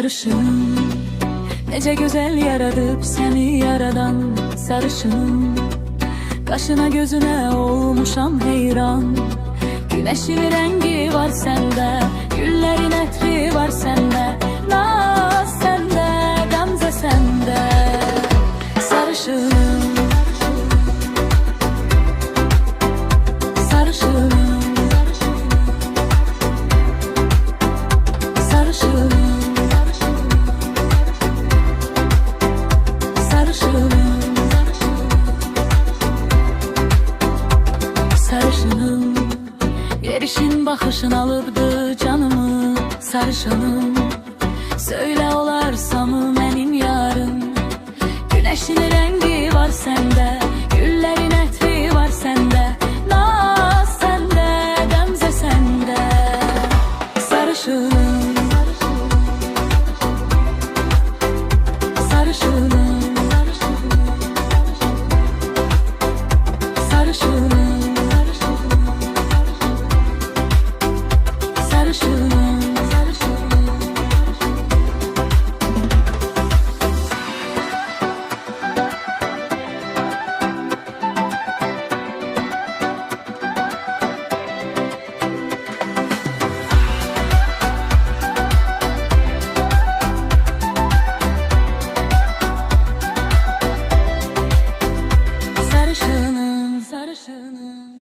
Sarışınım, nece güzel yaradıp seni yaradan sarışınım. Kaşına gözüne olmuşam heyran. Güneşin rengi var sende, güllerin etri var sende, naz sende, gamze sende. Sarışınım, sarışınım, sarışınım, sarışınım, sarışınım. Yerişin bakışın alıbdı canımı. Sarışınım, söyle olarsa mı benim yarım. Güneşin rengi var sende,